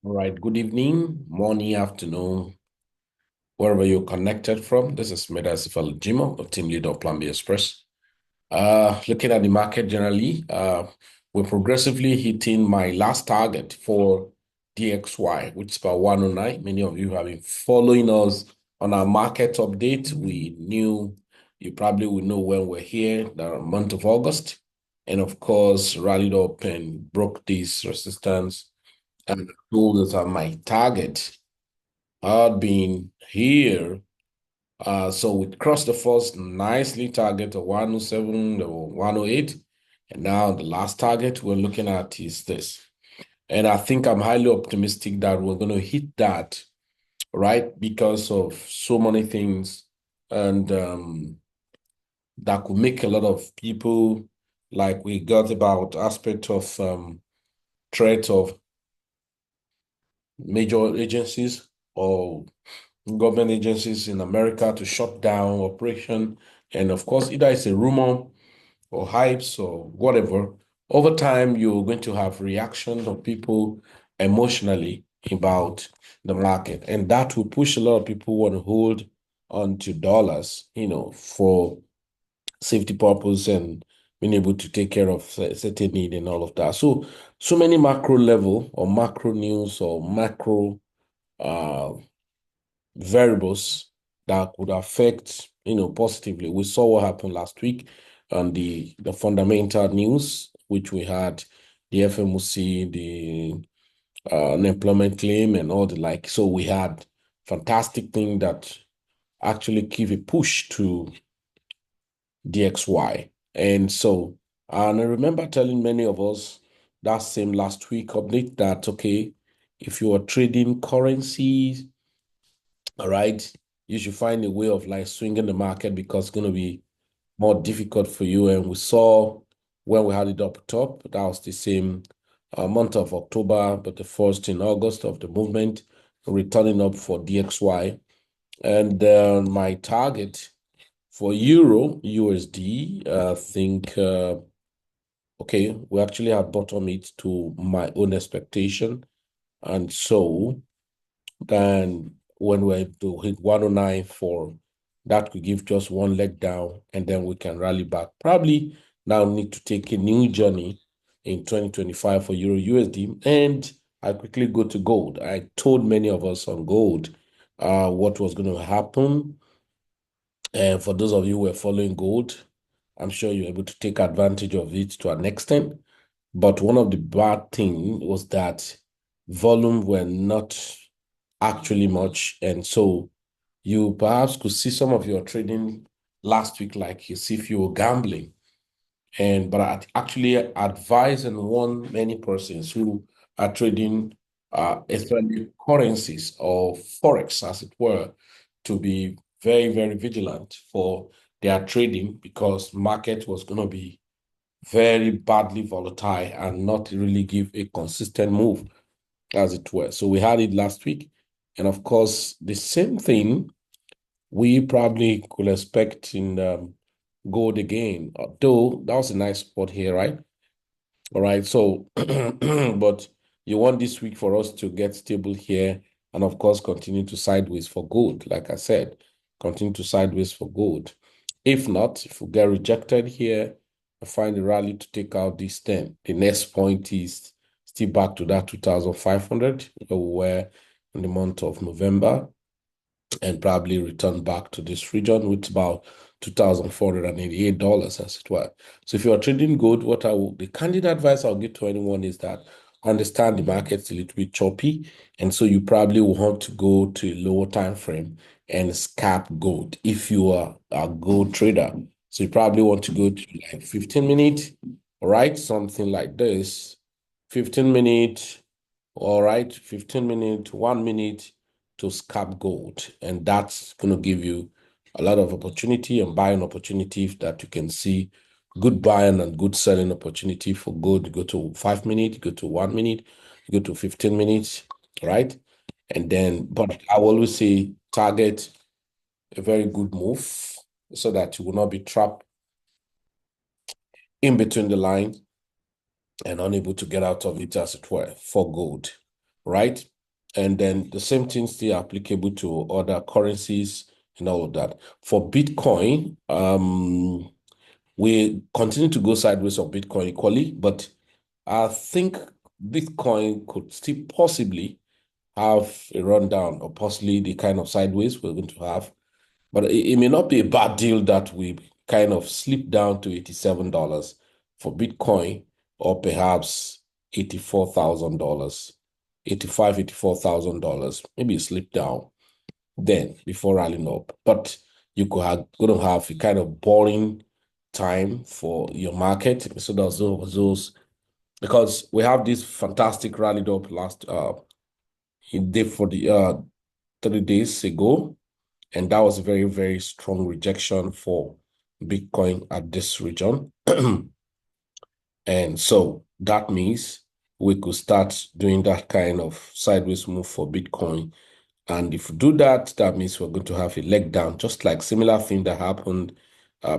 All right, good evening, morning, afternoon, wherever you're connected from. This is Medasifal Jimo, of Team Leader of Plan B Express. Looking at the market generally, we're progressively hitting my last target for DXY, which is about 109. Many of you have been following us on our market update. We knew you probably will know when we're here, the month of August, and of course, rallied up and broke this resistance and told us my target had been here. So we crossed the first nicely target of 107 or 108. And now the last target we're looking at is this. And I think I'm highly optimistic that we're going to hit that, right? Because of so many things and that could make a lot of people, like we got about aspect of threat of major agencies or government agencies in America to shut down operation. And of course, either it's a rumor or hypes or whatever, over time, you're going to have reactions of people emotionally about the market. And that will push a lot of people who want to hold on to dollars, for safety purpose and being able to take care of certain need and all of that. So many macro level or macro news or macro uh, variables that could affect, positively. We saw what happened last week on the fundamental news, which we had the FMOC, the unemployment claim, and all the like. So we had fantastic thing that actually give a push to DXY. And I remember telling many of us that same last week update that, okay, if you are trading currencies, all right, you should find a way of like swinging the market because it's going to be more difficult for you. And we saw when we had it up top, that was the same month of October, but the first in August of the movement, returning up for DXY. And my target for Euro USD, I think, okay, we actually have bottomed it to my own expectation. And so then when we're to hit 109 for that could give just one leg down and then we can rally back. Probably now need to take a new journey in 2025 for Euro USD. And I quickly go to gold. I told many of us on gold what was going to happen. And for those of you who are following gold, I'm sure you're able to take advantage of it to an extent. But one of the bad things was that volume were not actually much. And so you perhaps could see some of your trading last week like you see if you were gambling. But I actually advise and warn many persons who are trading especially currencies or Forex, as it were, to be very, very vigilant for their trading because market was going to be very badly volatile and not really give a consistent move, as it were. So we had it last week. And of course, the same thing we probably could expect in gold again. Though that was a nice spot here, right? All right. So, but you want this week for us to get stable here and, of course, continue to sideways for gold. Like I said, continue to sideways for gold. If not, if we get rejected here, I find the rally to take out this 10. The next point is still back to that 2,500 where we were in the month of November and probably return back to this region with about $2,488 as it were. So if you are trading gold, the candid advice I'll give to anyone is that understand the market's a little bit choppy, and so you probably will want to go to a lower time frame and scalp gold if you are a gold trader. So you probably want to go to like 15 minutes, all right, something like this, 15 minutes, all right, 15 minutes, 1 minute to scalp gold. And that's going to give you a lot of opportunity and buying opportunities that you can see good buying and good selling opportunity for gold. You go to 5 minutes, you go to 1 minute, you go to 15 minutes, right? And then, but I will always say target a very good move so that you will not be trapped in between the line and unable to get out of it, as it were, for gold. right? And then the same thing still applicable to other currencies and all of that. For Bitcoin, we continue to go sideways on Bitcoin equally, but I think Bitcoin could still possibly have a rundown or possibly the kind of sideways we're going to have. But it may not be a bad deal that we kind of slip down to $87 for Bitcoin or perhaps $84,000, $84,000. Maybe slip down then before rallying up. But you could have going to have a kind of boring time for your market. So those because we have this fantastic rallied up last in day for the 3 days ago. And that was a very, very strong rejection for Bitcoin at this region. And so that means we could start doing that kind of sideways move for Bitcoin. And if we do that, that means we're going to have a leg down, just like similar thing that happened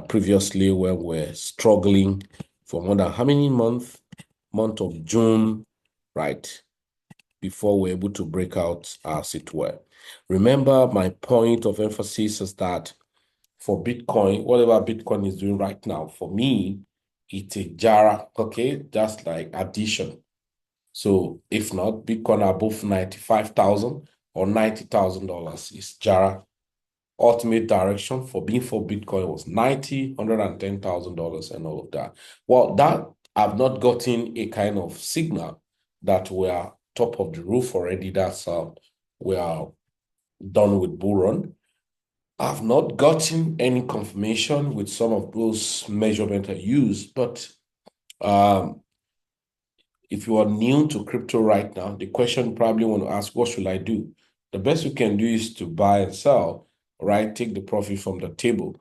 previously when we're struggling for more than how many months? Month of June, right? Before we're able to break out, as it were. Remember, my point of emphasis is that for Bitcoin, whatever Bitcoin is doing right now, for me, it's a Jara, okay? Just like addition. So if not, Bitcoin above 95,000 or $90,000 is Jara. Ultimate direction for Bitcoin was 90, $110,000 and all of that. Well, that I've not gotten a kind of signal that we are top of the roof already. That's we are done with bull run. I've not gotten any confirmation with some of those measurements I use, but um, if you are new to crypto right now, the question you probably want to ask, what should I do? The best you can do is to buy and sell, right? Take the profit from the table.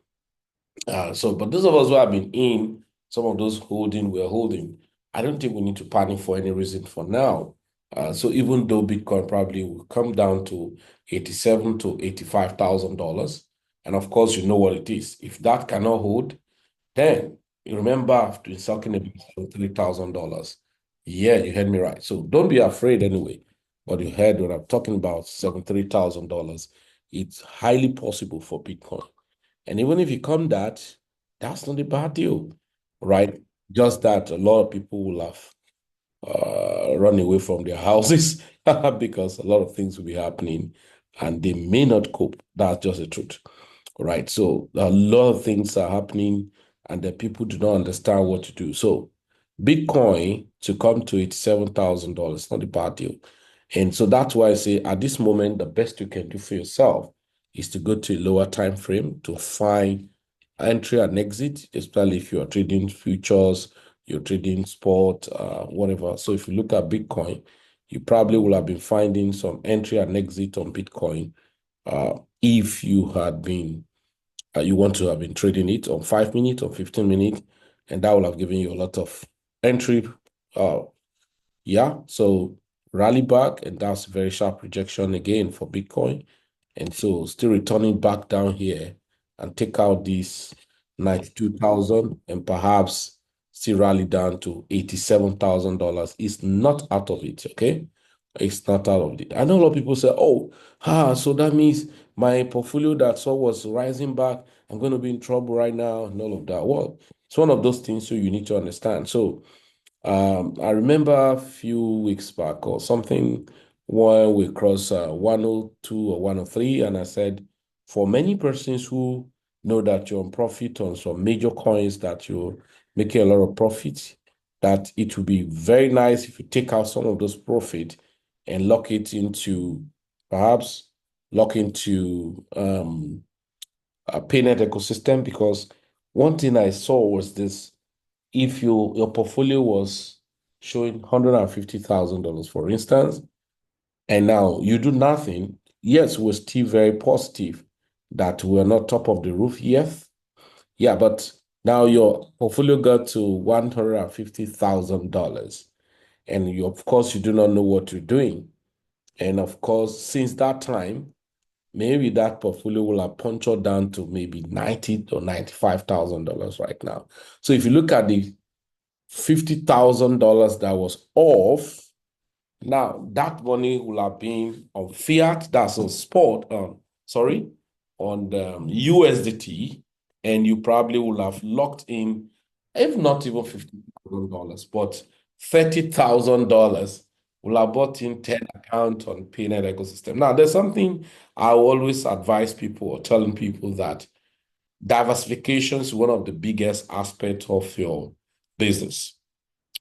But those of us who have been in some of those we're holding, I don't think we need to panic for any reason for now. So even though Bitcoin probably will come down to 87 to $85,000, and of course you know what it is. If that cannot hold, then you remember I've been talking about $3,000. Yeah, you heard me right. So don't be afraid anyway. But you heard when I'm talking about $73,000, it's highly possible for Bitcoin. And even if you come that's not a bad deal, right? Just that a lot of people will have run away from their houses because a lot of things will be happening and they may not cope. That's just the truth, right? So a lot of things are happening and the people do not understand what to do. So Bitcoin to come to $87,000, not a bad deal. And so that's why I say at this moment, the best you can do for yourself is to go to a lower time frame to find entry and exit, especially if you are trading futures, you're trading spot, whatever. So if you look at Bitcoin, you probably will have been finding some entry and exit on Bitcoin if you had been, you want to have been trading it on 5 minutes or 15 minutes, and that will have given you a lot of entry. Yeah, so rally back, and that's very sharp rejection again for Bitcoin. And so still returning back down here and take out this 92,000 and perhaps still rally down to $87,000. It's not out of it, okay? It's not out of it. I know a lot of people say, oh, so that means my portfolio that saw was rising back, I'm going to be in trouble right now and all of that. Well, it's one of those things so you need to understand. So I remember a few weeks back or something when we crossed 102 or 103, and I said, for many persons who know that you're on profit on some major coins that you're making a lot of profit, that it would be very nice if you take out some of those profit and lock it into perhaps lock into a PAYNET ecosystem, because one thing I saw was this: if your portfolio was showing $150,000, for instance, and now you do nothing, yes, we're still very positive that we're not top of the roof yet. Yeah, but now your portfolio got to $150,000, and you, of course, you do not know what you're doing. And of course, since that time, maybe that portfolio will have punctured down to maybe $90,000 or $95,000 right now. So if you look at the $50,000 that was off, Now, that money will have been on fiat, that's on spot, sorry, on the USDT, and you probably will have locked in, if not even $50,000, but $30,000 will have bought in 10 accounts on PAYNET ecosystem. Now, there's something I always advise people or telling people that diversification is one of the biggest aspects of your business.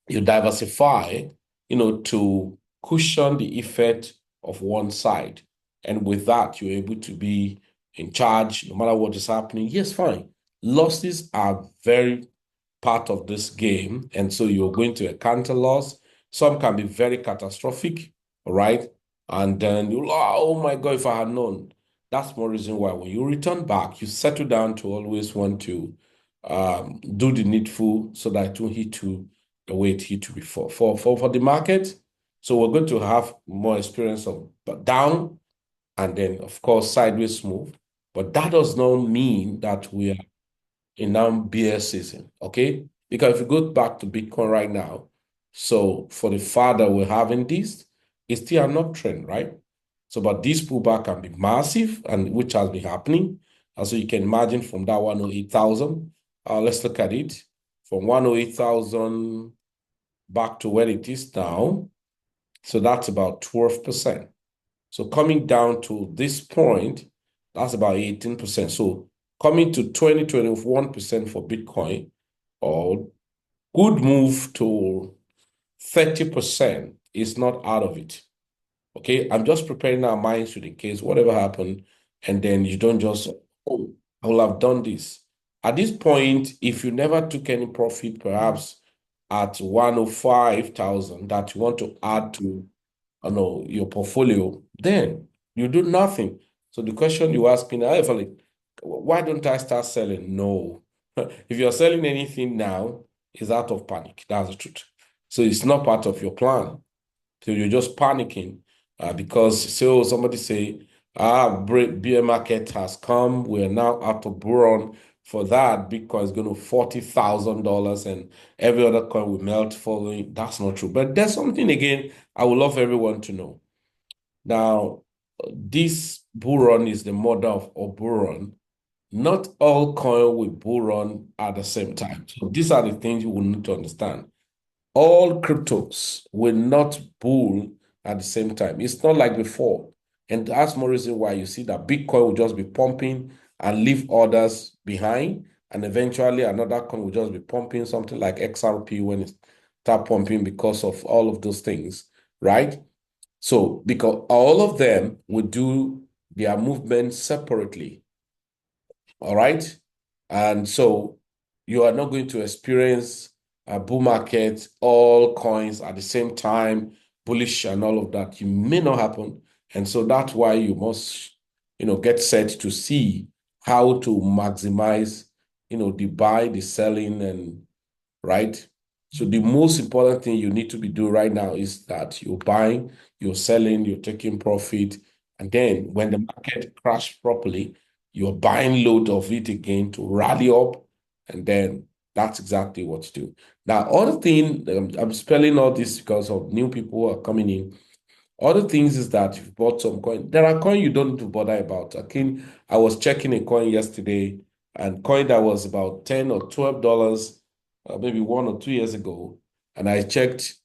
You diversify, to cushion the effect of one side. And with that, you're able to be in charge no matter what is happening. Yes, fine. Losses are very part of this game. And so you're going to encounter loss. Some can be very catastrophic, all right? And then you, oh my God, if I had known. That's more reason why when you return back, you settle down to always want to do the needful so that it won't hit you the way it hit you before. For the market, so we're going to have more experience of down and then, of course, sideways move. But that does not mean that we are in now bear season, okay? Because if you go back to Bitcoin right now, so for the father we're having this, it's still an uptrend, right? So, but this pullback can be massive, and which has been happening. And so you can imagine from that 108,000, let's look at it from 108,000 back to where it is now. So that's about 12%. So coming down to this point, that's about 18%. So coming to 21% for Bitcoin, or good move to 30% is not out of it. Okay, I'm just preparing our minds to the case, whatever happened, and then you don't just, oh, I will have done this. At this point, if you never took any profit, perhaps at 105,000 that you want to add to your portfolio, then you do nothing. So the question you ask me now, Evelyn, why don't I start selling? No. If you're selling anything now, it's out of panic. That's the truth. So it's not part of your plan. So you're just panicking because so somebody say, bear market has come. We're now out of boron. For that, Bitcoin is going to $40,000 and every other coin will melt following. That's not true. But there's something again I would love everyone to know. Now, this boron is the mother of boron. Not all coin with boron at the same time. So these are the things you will need to understand. All cryptos will not bull at the same time. It's not like before. And that's more reason why you see that Bitcoin will just be pumping and leave others behind. And eventually another coin will just be pumping something like XRP when it start pumping because of all of those things, right? So because all of them will do their movement separately. All right. And so you are not going to experience a bull market, all coins at the same time, bullish and all of that. You may not happen. And so that's why you must, get set to see how to maximize, the buy, the selling, and right? So the most important thing you need to be doing right now is that you're buying, you're selling, you're taking profit. And then when the market crashes properly, you're buying load of it again to rally up. And then that's exactly what to do. Now, other thing, I'm spelling all this because of new people who are coming in. Other things is that you've bought some coin. There are coin you don't need to bother about. I was checking a coin yesterday, and coin that was about $10 or $12, maybe 1 or 2 years ago, and I checked,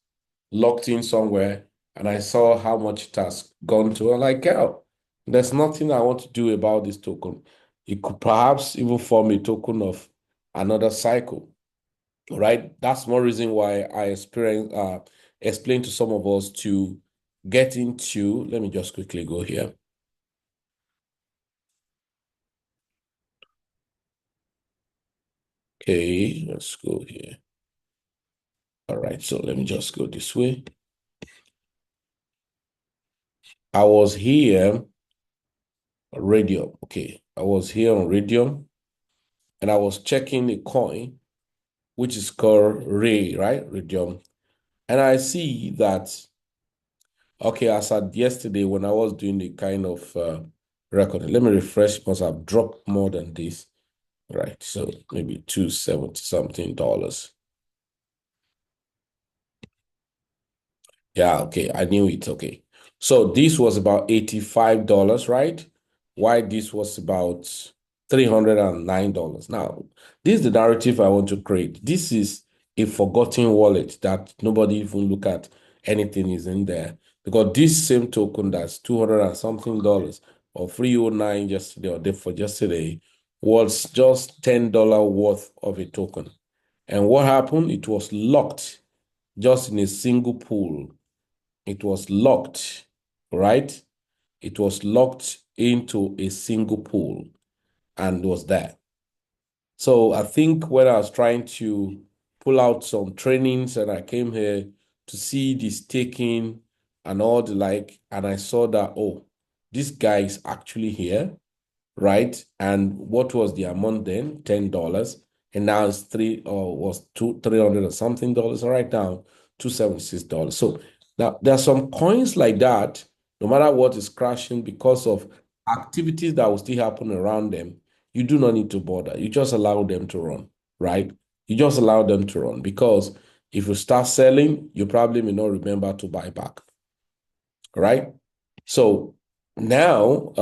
locked in somewhere, and I saw how much it has gone to. I'm like, girl, there's nothing I want to do about this token. It could perhaps even form a token of another cycle, right? That's one reason why I explain to some of us to get into, let me just quickly go here. Okay, let's go here. All right, so let me just go this way. I was here on Radium. Okay, I was here on Radium and I was checking a coin which is called Ray, right? Radium. And I see that, okay, as at yesterday when I was doing the kind of recording, let me refresh because I've dropped more than this. Right, so maybe 270 something dollars. Yeah, okay. I knew it. Okay. So this was about $85, right? Why this was about $309. Now, this is the narrative I want to create. This is a forgotten wallet that nobody even look at anything is in there. Because this same token that's 200 and something dollars or 309 yesterday or day for yesterday was just $10 worth of a token. And what happened? It was locked just in a single pool. It was locked, right? It was locked into a single pool and was there. So I think when I was trying to pull out some trainings and I came here to see the staking and all the like, and I saw that, oh, this guy is actually here, right? And what was the amount then? $10. And now it's three or was two 300 or something dollars. And right now, $276. So now there are some coins like that, no matter what is crashing because of activities that will still happen around them, you do not need to bother. You just allow them to run, right? You just allow them to run because if you start selling, you probably may not remember to buy back, right? So now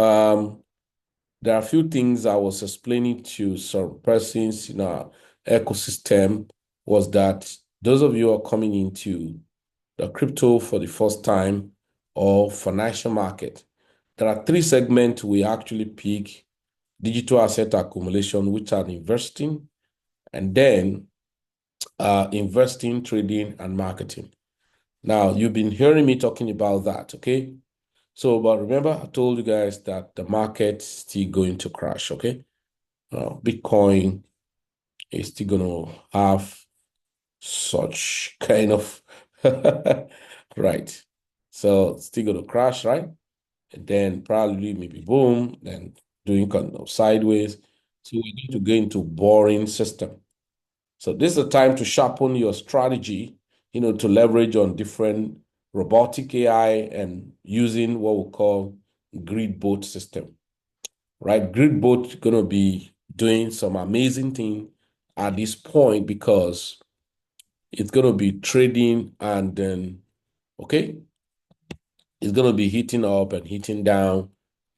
there are a few things I was explaining to some persons in our ecosystem was that those of you who are coming into the crypto for the first time or financial market, there are three segments we actually pick: digital asset accumulation, which are investing, and then investing, trading, and marketing. Now, you've been hearing me talking about that, okay? So, but remember, I told you guys that the market's still going to crash, okay? Bitcoin is still going to have such kind of right. So it's still going to crash, right? And then probably maybe boom, then doing kind of sideways. So we need to go into boring system. So this is the time to sharpen your strategy, to leverage on different robotic AI and using what we call grid boat system, right? Grid boat going to be doing some amazing thing at this point because it's going to be trading and then, okay, it's going to be hitting up and hitting down.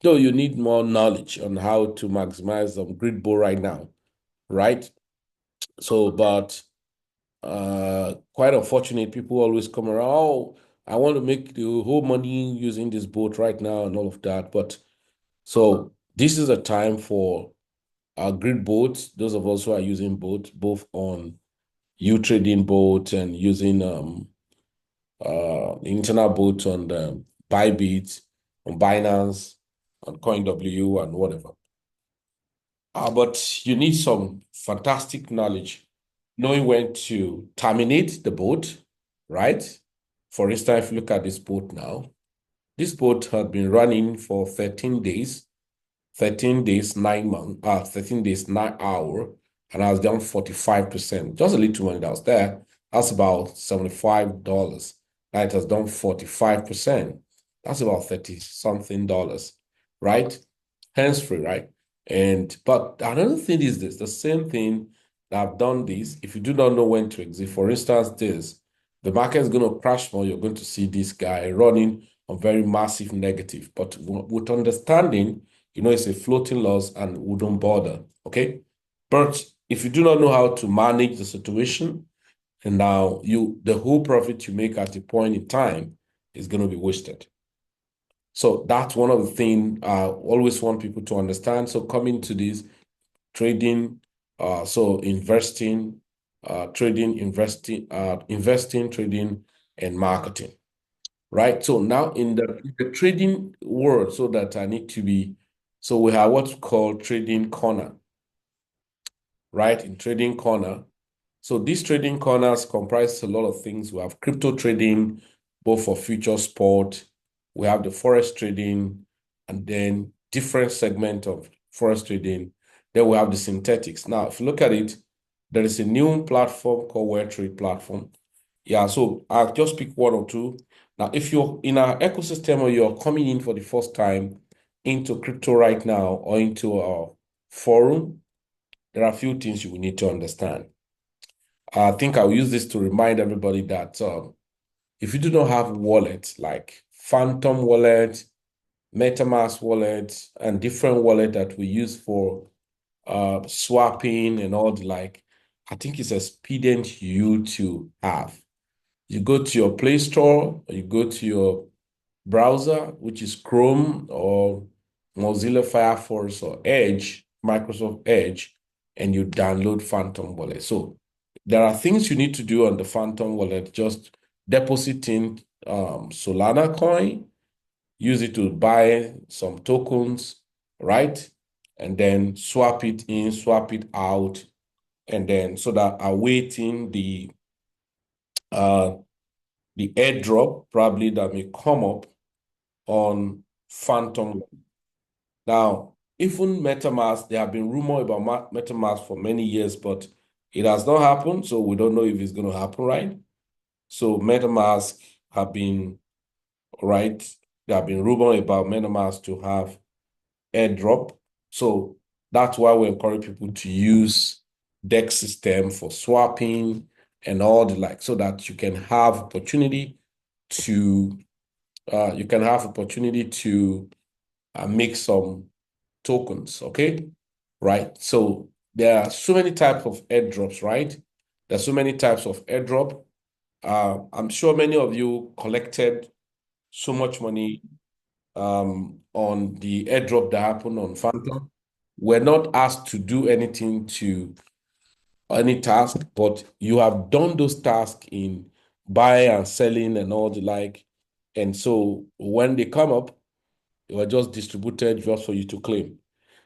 Though you need more knowledge on how to maximize the grid boat right now, right? So, but quite unfortunate, people always come around, oh, I want to make the whole money using this boat right now and all of that. But so this is a time for grid boats, those of us who are using boats, both on trading boats and using internal boats on the Bybit, on Binance, on coinW, and whatever. But you need some fantastic knowledge, knowing when to terminate the boat, right? For instance, if you look at this boat now, this boat had been running for 13 days. 13 days, 9 months, 13 days, 9 hours, and I was down 45%. Just a little money that was there. That's about $75. Now it has done 45%. That's about 30 something dollars, right? Hands free, right? But another thing is this, the same thing that I've done this. If you do not know when to exit, for instance, the market is going to crash more. You're going to see this guy running on very massive negative. But with understanding, it's a floating loss and wouldn't bother. Okay. But if you do not know how to manage the situation, and now the whole profit you make at a point in time is going to be wasted. So that's one of the things I always want people to understand. So coming to this trading, so investing, trading, investing, trading, and marketing. Right. So now in the trading world, so that I need to be, so we have what's called trading corner, right? In trading corner. So these trading corners comprise a lot of things. We have crypto trading, both for future spot. We have the Forex trading, and then different segment of Forex trading. Then we have the synthetics. Now, if you look at it, there is a new platform called Web Trade platform. Yeah, so I'll just pick one or two. Now, if you're in our ecosystem or you're coming in for the first time into crypto right now or into our forum, there are a few things you will need to understand. I think I'll use this to remind everybody that If you do not have wallets like Phantom wallet, MetaMask wallet, and different wallet that we use for swapping and all the like, I think it's expedient you to have. You go to your Play Store, or you go to your browser, which is Chrome or Mozilla Firefox or Edge, Microsoft Edge, and you download Phantom Wallet. So there are things you need to do on the Phantom Wallet. Just deposit in Solana coin, use it to buy some tokens, right? And then swap it in, swap it out, and then so that awaiting uh the airdrop probably that may come up on Phantom. Now, even MetaMask, there have been rumors about MetaMask for many years, but it has not happened, so we don't know if it's going to happen, right? So MetaMask have been, right, there have been rumors about MetaMask to have airdrop. So that's why we encourage people to use DEX system for swapping and all the like, so that you can have opportunity to make some tokens, okay? Right? So there are so many types of airdrops, right? There's so many types of airdrop. I'm sure many of you collected so much money on the airdrop that happened on Phantom. We're not asked to do anything to any task, but you have done those tasks in buying and selling and all the like. And so when they come up, they were just distributed just for you to claim.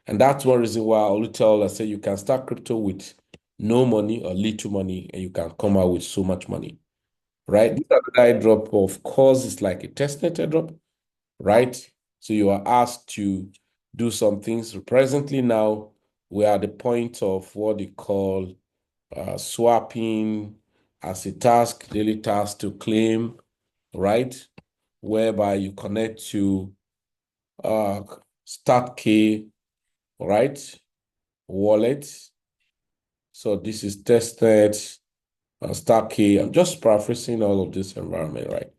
And that's one reason why I always tell, I say you can start crypto with no money or little money, and you can come out with so much money, right? This other airdrop, of course, is like a testnet airdrop, right? So you are asked to do some things. Presently now, we are at the point of what they call swapping as a task, daily task to claim, right? Whereby you connect to uh, Start K, right? Wallet. So this is tested, Start K. I'm just paraphrasing all of this environment, right?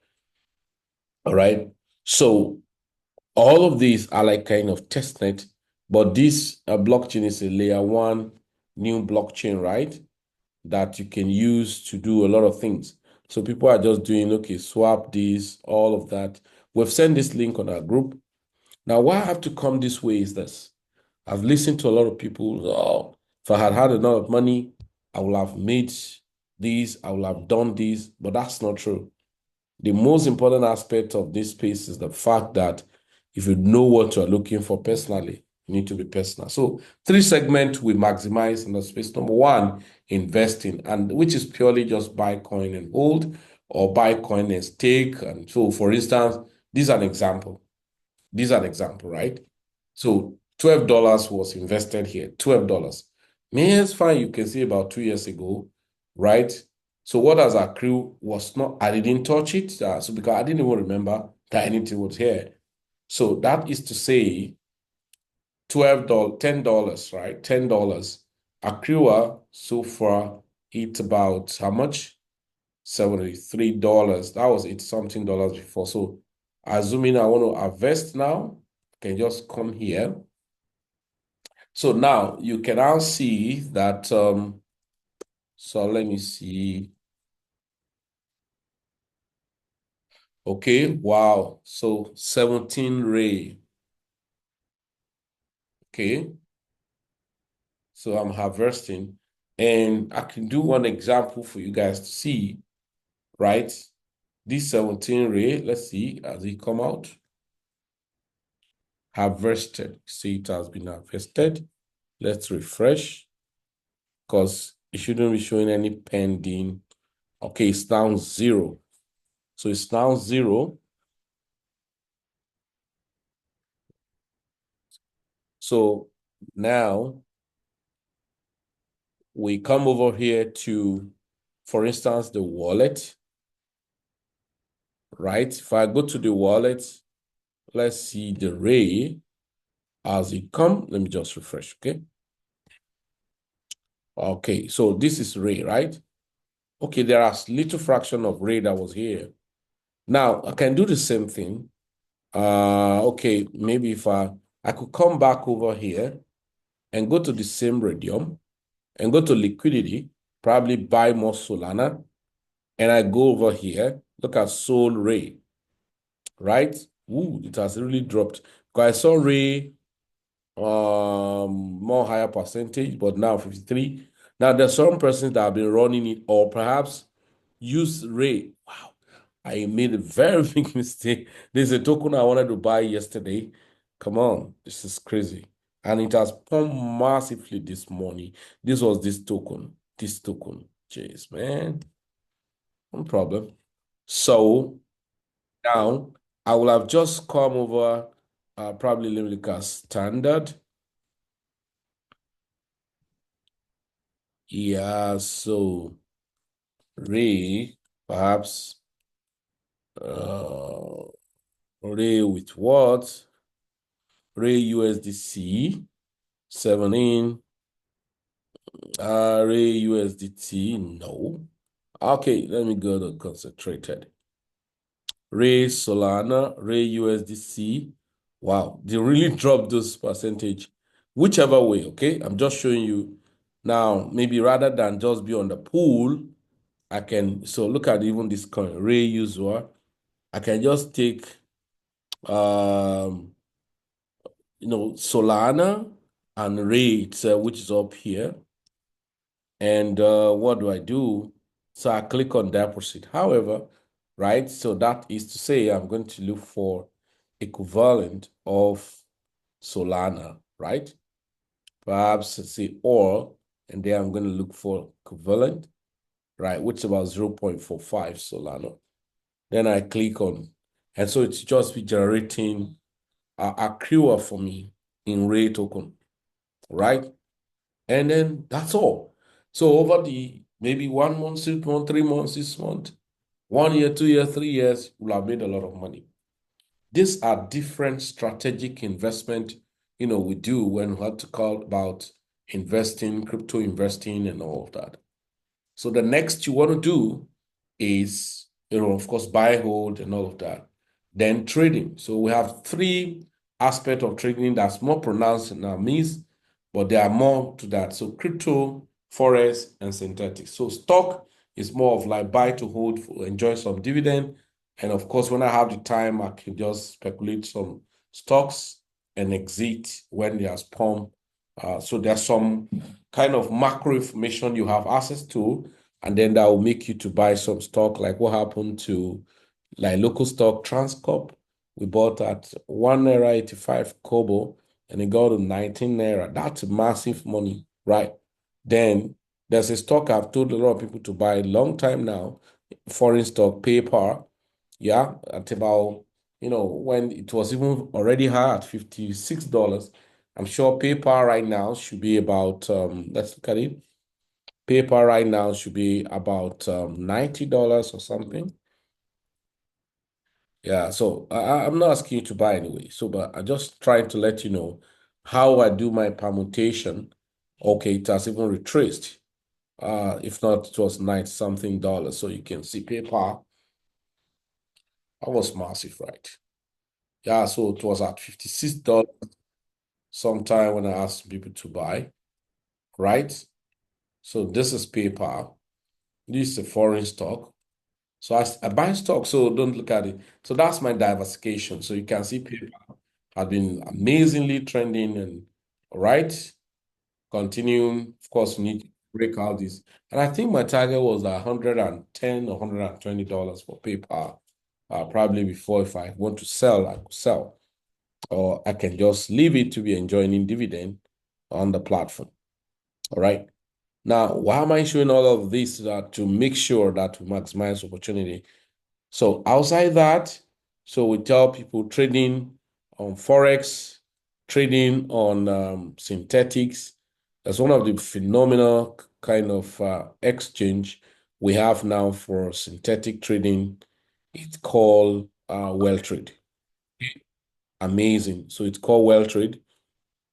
All right. So all of these are like kind of testnet, but this blockchain is a layer one new blockchain, right? That you can use to do a lot of things. So people are just doing, okay, swap this, all of that. We've sent this link on our group. Now, why I have to come this way is this. I've listened to a lot of people, oh, if I had had enough money, I would have made this, I would have done this, but that's not true. The most important aspect of this space is the fact that if you know what you're looking for personally, you need to be personal. So 3 segments we maximize in the space. Number one, investing, and which is purely just buy coin and hold or buy coin and stake. And so for instance, this is an example. Right? So $12 was invested here, $12. Means fine, you can see about 2 years ago, right? So what has accrued was not, I didn't touch it. So because I didn't even remember that anything was here. So that is to say $12, $10, right? $10. Accrual so far, it's about how much? $73. That was it something dollars before. So assuming I want to invest now, I can just come here. So now you can now see that, so let me see. Okay, wow. So 17 ray. Okay, so I'm harvesting. And I can do one example for you guys to see, right? This 17 ray, let's see, as it come out. Harvested. See, it has been harvested. Let's refresh because it shouldn't be showing any pending. Okay, it's now 0. So it's now 0. So now we come over here to, for instance, the wallet, right? If I go to the wallet, let's see the ray as it come. Let me just refresh, okay? Okay, so this is ray, right? Okay, there are little fraction of ray that was here. Now I can do the same thing. Okay, maybe if I could come back over here and go to the same Radium and go to liquidity, probably buy more Solana, and I go over here, look at Sol Ray, right? Ooh, it has really dropped. Because I saw Ray more higher percentage, but now 53. Now there's some persons that have been running it, or perhaps use Ray. Wow, I made a very big mistake. There's a token I wanted to buy yesterday. Come on, this is crazy. And it has pumped massively this morning. This was this token. This token. Jeez, man. No problem. So now I will have just come over, probably leave it as standard. Yeah, so Ray, perhaps uh Ray with what? Ray USDC 17. Ray USDT, no. Okay, let me go to concentrated. Ray Solana, Ray USDC. Wow, they really dropped this percentage. Whichever way, okay? I'm just showing you now, maybe rather than just be on the pool, I can, so look at even this coin, Ray user. I can just take, um, Solana and Ray itself, which is up here. And what do I do? So I click on deposit. However, right, so that is to say I'm going to look for equivalent of Solana, right? Perhaps say or, and then I'm going to look for equivalent, right, which is about 0.45 Solana. Then I click on, and so it's just be generating accrued for me in Ray token, right? And then that's all. So over the maybe 1 month, 6 months, 3 months, 6 months, 1 year, 2 years, 3 years, we'll have made a lot of money. These are different strategic investment, we do when we have to call about investing, crypto investing, and all of that. So the next you want to do is, of course, buy, hold, and all of that. Then trading. So we have three aspects of trading that's more pronounced in our means, but there are more to that. So crypto, forex, and synthetics. So stock is more of like buy to hold, enjoy some dividend. And of course, when I have the time, I can just speculate some stocks and exit when there's pump. So there's some kind of macro information you have access to, and then that will make you to buy some stock, like what happened to like local stock Transcorp. We bought at 1 naira 85 kobo and it got to 19 naira. That's massive money, right? Then there's a stock I've told a lot of people to buy a long time now, foreign stock, PayPal. Yeah, at about, when it was even already high at $56. I'm sure PayPal right now should be about, let's look at it. PayPal right now should be about $90 or something. Yeah, so I'm not asking you to buy anyway. So, but I just trying to let you know how I do my permutation. Okay, it has even retraced. If not, it was 90 something dollars. So you can see PayPal. That was massive, right? Yeah, so it was at $56 sometime when I asked people to buy, right? So this is PayPal. This is a foreign stock. So I buy stock, so don't look at it. So that's my diversification. So you can see PayPal has been amazingly trending and all right, continuing. Of course, we need to break out this. And I think my target was 110 or $120 for PayPal. Probably before, if I want to sell, I could sell. Or I can just leave it to be enjoying dividend on the platform. All right. Now, why am I showing all of this? To make sure that we maximize opportunity. So outside that, so we tell people trading on Forex, trading on synthetics. That's one of the phenomenal kind of exchange we have now for synthetic trading. It's called WellTrade. Amazing. So it's called WellTrade.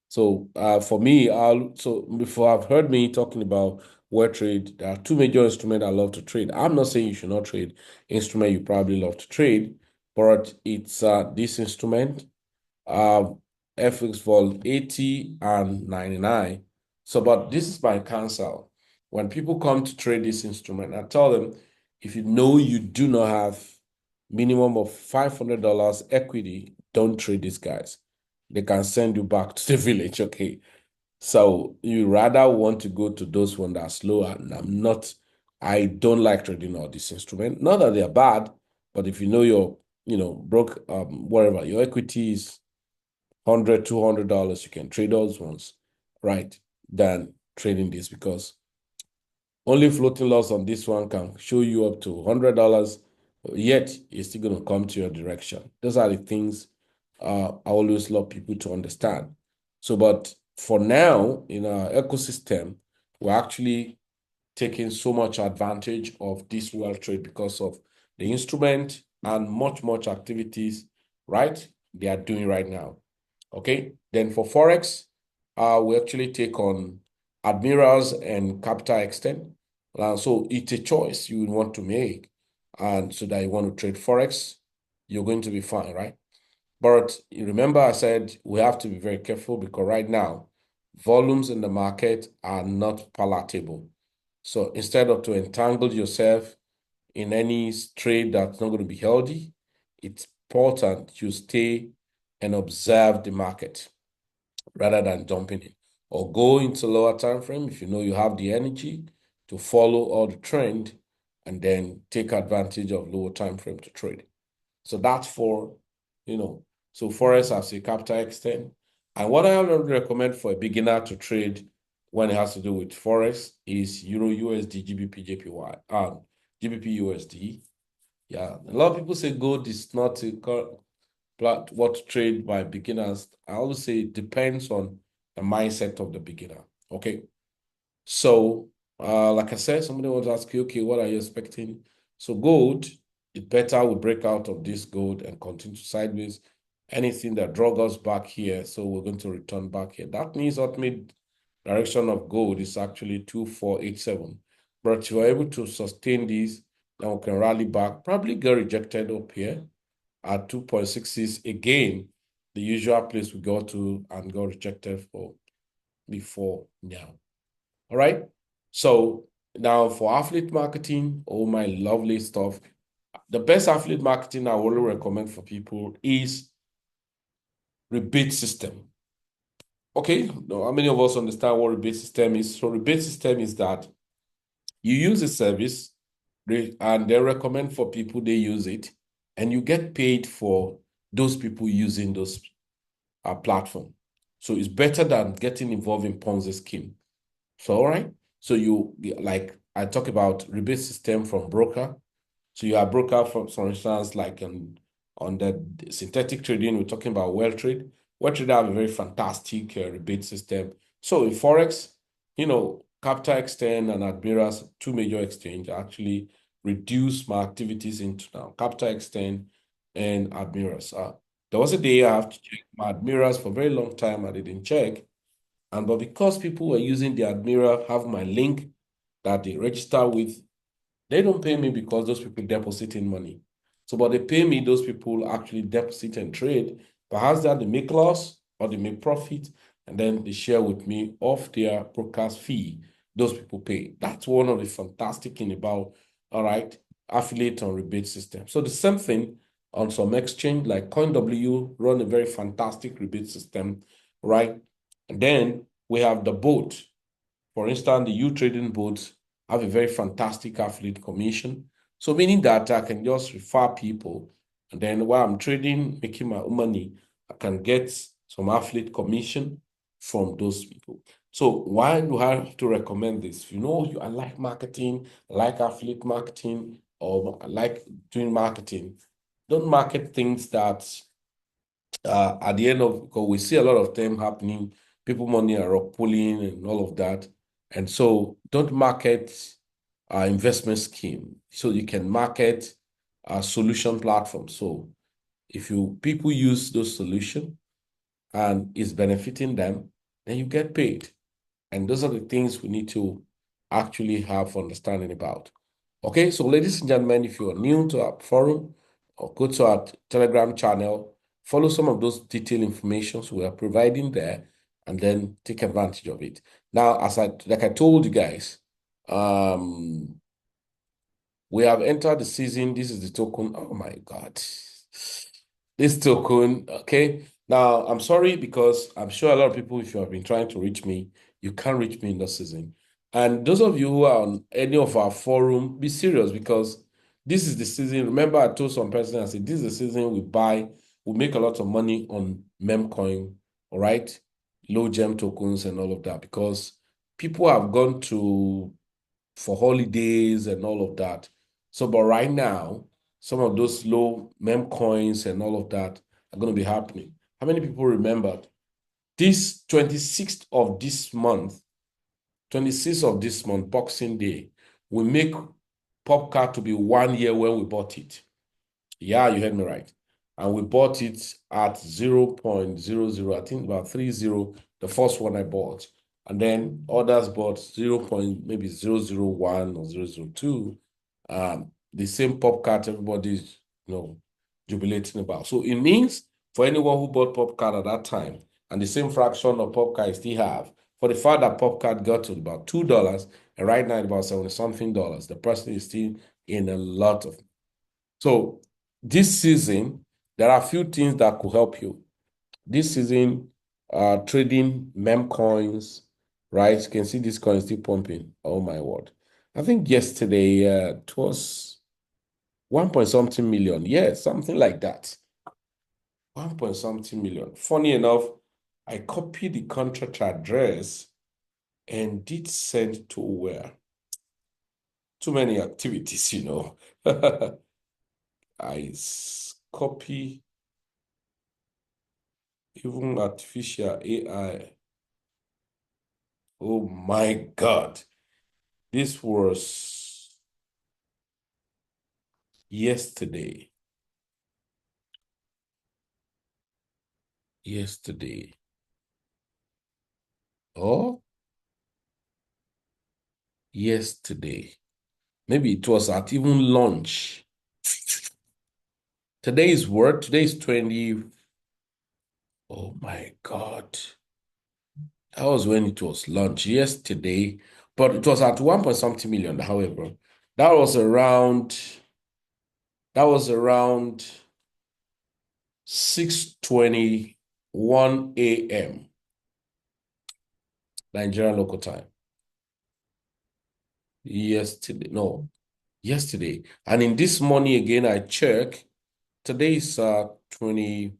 So for me, so before I've heard me talking about where trade. There are two major instruments I love to trade. I'm not saying you should not trade instrument you probably love to trade, but it's this instrument, uh, FX vol 80 and 99. So, but this is my counsel. When people come to trade this instrument, I tell them, if you know you do not have minimum of $500 equity, don't trade these guys. They can send you back to the village, okay? So you rather want to go to those ones that are slower. And I don't like trading all these instruments. Not that they're bad, but if you know you're, broke, whatever, your equity is $100, $200, you can trade those ones, right? Than trading this, because only floating loss on this one can show you up to $100, yet it's still going to come to your direction. Those are the things I always love people to understand. So, but for now, in our ecosystem, we're actually taking so much advantage of this world trade because of the instrument and much activities, right? They are doing right now. Okay. Then for Forex, we actually take on admirals and capital extent. So it's a choice you would want to make. And so that you want to trade Forex, you're going to be fine, right? But you remember I said we have to be very careful because right now, volumes in the market are not palatable. So instead of to entangle yourself in any trade that's not going to be healthy, it's important you stay and observe the market rather than jumping in, or go into lower time frame if you know you have the energy to follow all the trend and then take advantage of lower time frame to trade. So that's for, so Forex as a capital extent. And what I would recommend for a beginner to trade when it has to do with Forex is Euro USD, GBP, JPY, GBP USD. Yeah, a lot of people say gold is not what to trade by beginners. I always say it depends on the mindset of the beginner. Okay. So, like I said, somebody wants to ask you, okay, what are you expecting? So gold, it better we break out of this gold and continue sideways. Anything that drag us back here, so we're going to return back here. That means ultimate direction of gold is actually 2487. But if you're able to sustain this, then we can rally back, probably get rejected up here at 2.66 again, the usual place we go to and got rejected for before now. All right. So now for affiliate marketing, oh my lovely stuff. The best affiliate marketing I will recommend for people is rebate system. Okay. Now, how many of us understand what rebate system is? So rebate system is that you use a service and they recommend for people they use it, and you get paid for those people using those platform. So it's better than getting involved in Ponzi scheme. So, all right. So you, like I talk about rebate system from broker. So you have broker, for instance, like on the synthetic trading, we're talking about WellTrade. WellTrade have a very fantastic rebate system. So in Forex, Capital Extend and Admirals, two major exchange, actually reduce my activities into now. Capital Extend and Admirals. There was a day I have to check my Admirals for a very long time. I didn't check. But because people were using the Admiral, have my link that they register with, they don't pay me because those people deposit in money. So, but they pay me, those people actually deposit and trade. Perhaps that they make loss or they make profit, and then they share with me off their broadcast fee. Those people pay. That's one of the fantastic thing about, all right, affiliate and rebate system. So the same thing on some exchange like coinW run a very fantastic rebate system, right? And then we have the boat. For instance, the U trading boats have a very fantastic affiliate commission. So meaning that I can just refer people, and then while I'm trading, making my own money, I can get some affiliate commission from those people. So why do I have to recommend this? I like marketing, I like affiliate marketing, or I like doing marketing. Don't market things that at the end of, because we see a lot of them happening, people money are rock pulling and all of that. And so don't market investment scheme. So you can market a solution platform. So if people use those solution and it's benefiting them, then you get paid. And those are the things we need to actually have understanding about. Okay, so ladies and gentlemen, if you are new to our forum or go to our Telegram channel, follow some of those detailed informations we are providing there and then take advantage of it. Now, like I told you guys, we have entered the season. This is the token. Oh my God. This token, okay. Now, I'm sorry because I'm sure a lot of people, if you have been trying to reach me, you can't reach me in this season. And those of you who are on any of our forum, be serious because this is the season. Remember, I told some person, I said, this is the season we make a lot of money on memecoin, all right? Low gem tokens and all of that because people have gone to for holidays and all of that. So, but right now, some of those low mem coins and all of that are going to be happening. How many people remembered this 26th of this month, 26th of this month, Boxing Day, we make Popcar to be 1 year when we bought it. Yeah, you heard me right. And we bought it at 0.00, I think about 30, the first one I bought. And then others bought 0. Maybe 001 or 002. The same pop card everybody's jubilating about. So it means for anyone who bought pop card at that time and the same fraction of pop card I still have, for the fact that pop card got to about $2 and right now about 70 something dollars, the person is still in a lot of. So this season, there are a few things that could help you. This season, trading meme coins, right? You can see this coin still pumping. Oh my word. I think yesterday it was 1 point something million. Yeah, something like that. 1 point something million. Funny enough, I copied the contract address and did send to where? Too many activities, I copy even artificial AI. Oh my God. This was yesterday. Yesterday. Oh, yesterday. Maybe it was at even lunch. Today is what? Today is 20. Oh my God. That was when it was lunch yesterday. But it was at 1 point something million, however. That was around that was around 6:21 a.m. Nigerian local time. Yesterday. No, yesterday. And in this morning again, I check. Today is 20.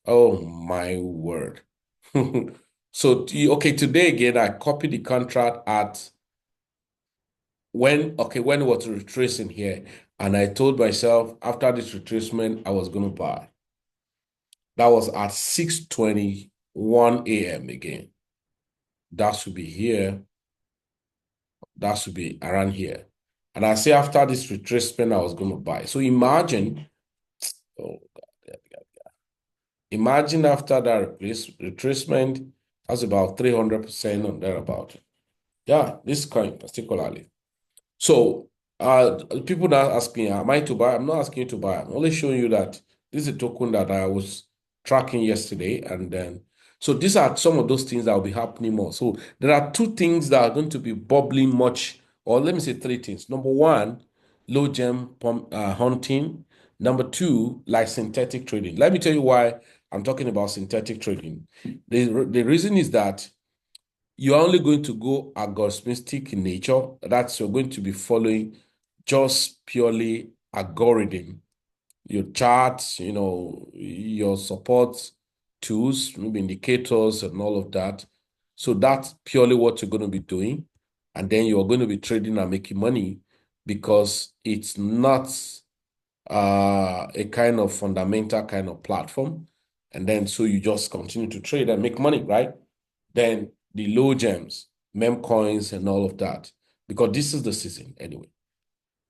Oh my word. So okay, today again, I copied the contract at when it was retracing here. And I told myself after this retracement, I was gonna buy. That was at 6:21 a.m. again. That should be here. That should be around here. And I say after this retracement, I was gonna buy. So imagine, oh God, imagine after that retracement, that's about 300% on thereabout. Yeah, this coin particularly. So people now asking, am I to buy? I'm not asking you to buy. I'm only showing you that this is a token that I was tracking yesterday. And then, so these are some of those things that will be happening more. So there are two things that are going to be bubbling much, or let me say three things. Number one, low gem hunting. Number two, like synthetic trading. Let me tell you why I'm talking about synthetic trading. The reason is that you're only going to go algorithmic in nature. That's you're going to be following just purely algorithm, your charts, your support tools, maybe indicators and all of that. So that's purely what you're going to be doing. And then you're going to be trading and making money because it's not a kind of fundamental kind of platform. And then so you just continue to trade and make money, right? Then the low gems, meme coins, and all of that, because this is the season anyway.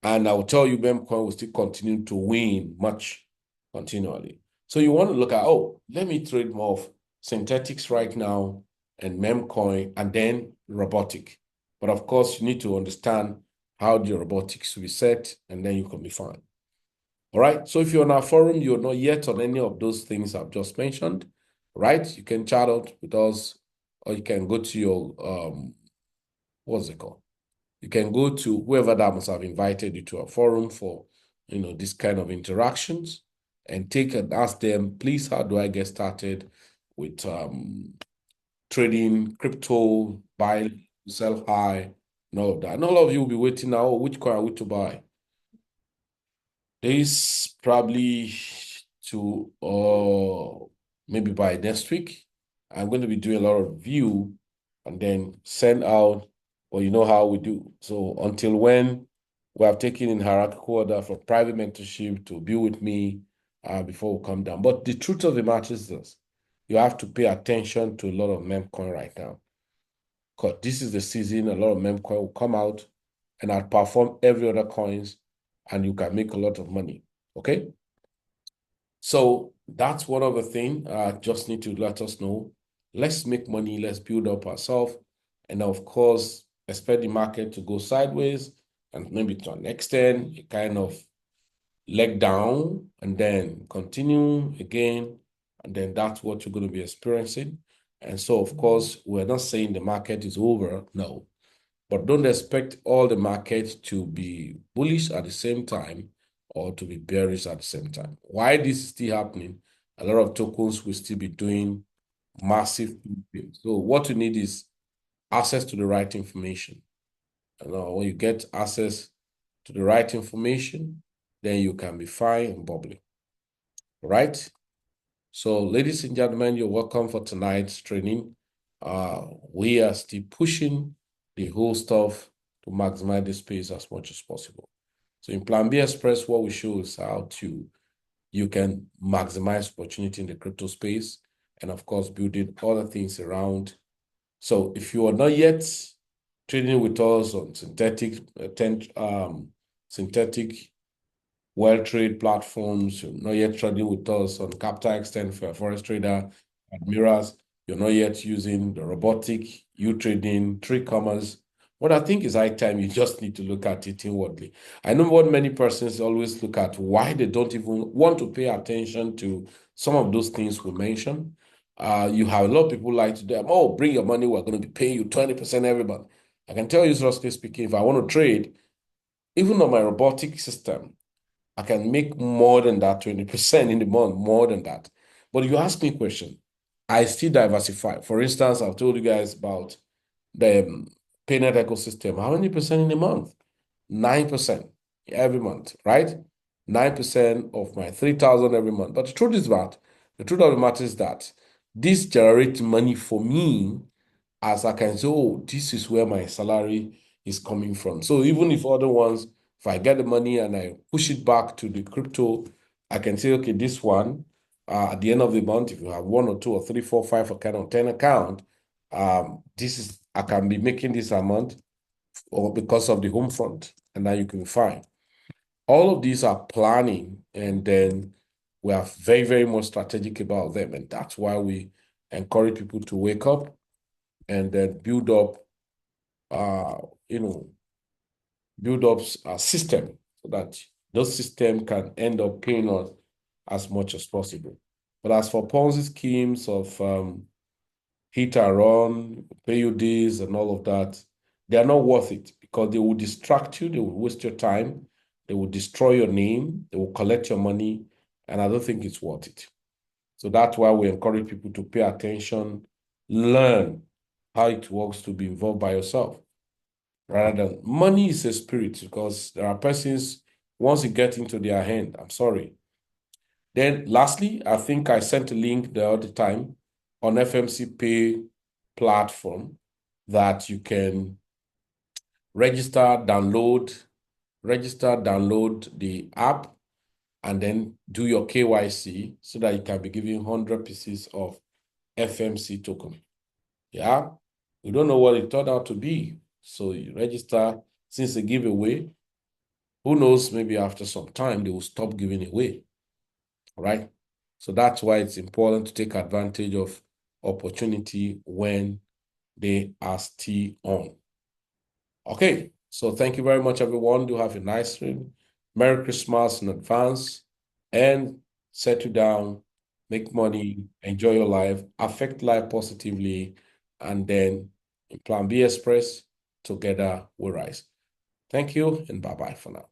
And I will tell you, meme coin will still continue to win much continually. So you want to look at, oh, let me trade more of synthetics right now and meme coin and then robotic. But of course, you need to understand how the robotics will be set, and then you can be fine. All right. So if you're on our forum, you're not yet on any of those things I've just mentioned, right? You can chat out with us, or you can go to your what's it called? You can go to whoever that must have invited you to a forum for, this kind of interactions, and take and ask them, please, how do I get started with trading crypto, buy, sell high, and all of that. And all of you will be waiting now, which coin are we to buy? This probably to maybe by next week. I'm going to be doing a lot of review and then send out, well, you know how we do. So until when we have taken in hierarchical order for private mentorship to be with me before we come down. But the truth of the matter is this: you have to pay attention to a lot of meme coin right now. Because this is the season, a lot of meme coin will come out and outperform every other coins, and you can make a lot of money. Okay? So that's one of the things. Just need to let us know. Let's make money, let's build up ourselves. And of course, expect the market to go sideways and maybe to an extent, it kind of leg down and then continue again. And then that's what you're going to be experiencing. And so, of course, we're not saying the market is over. No. But don't expect all the market to be bullish at the same time or to be bearish at the same time. Why this is still happening, a lot of tokens will still be doing massive flipping. So what you need is access to the right information. And when you get access to the right information, then you can be fine and bubbly. Right? So, ladies and gentlemen, you're welcome for tonight's training. We are still pushing the whole stuff to maximize the space as much as possible. So in Plan B Express, what we show is how you can maximize opportunity in the crypto space, and of course, building other things around. So if you are not yet trading with us on synthetic well-trade platforms, you're not yet trading with us on Capital Extend for a Forex trader, Admirals, you're not yet using the robotic, you trading, trade commerce. What I think is high time you just need to look at it inwardly. I know what many persons always look at, why they don't even want to pay attention to some of those things we mentioned. You have a lot of people like to them, oh, bring your money, we're going to be paying you 20% every month. I can tell you, seriously speaking, if I want to trade, even on my robotic system, I can make more than that 20% in the month, more than that. But you ask me a question, I still diversify. For instance, I've told you guys about the PAYNET ecosystem. How many percent in a month? 9% every month, right? 9% of my 3,000 every month. But the truth is that, the truth of the matter is that this generates money for me, as I can say, oh, this is where my salary is coming from. So even if other ones, if I get the money and I push it back to the crypto, I can say, okay, this one, at the end of the month, if you have one or two or three, four, five account or 10 account, I can be making this amount or because of the home front, and now you can find. All of these are planning, and then we are very, very much strategic about them. And that's why we encourage people to wake up and then build up, uh, you know, build up a system so that those system can end up paying us as much as possible. But as for Ponzi schemes of hit and run, pay you this and all of that, they are not worth it because they will distract you, they will waste your time, they will destroy your name, they will collect your money, and I don't think it's worth it. So that's why we encourage people to pay attention, learn how it works to be involved by yourself. Rather than money is a spirit, because there are persons, once you get into their hand, I'm sorry. Then lastly, I think I sent a link the other time on FMC Pay platform that you can download the app, and then do your KYC so that you can be given 100 pieces of FMC token. Yeah, we don't know what it turned out to be. So you register, since a giveaway, who knows, maybe after some time they will stop giving away, right? So that's why it's important to take advantage of opportunity when they are still on. Okay, so thank you very much, everyone. Do have a nice Merry Christmas in advance, and settle down, make money, enjoy your life, affect life positively, and then in Plan B Express, together we rise. Thank you, and bye-bye for now.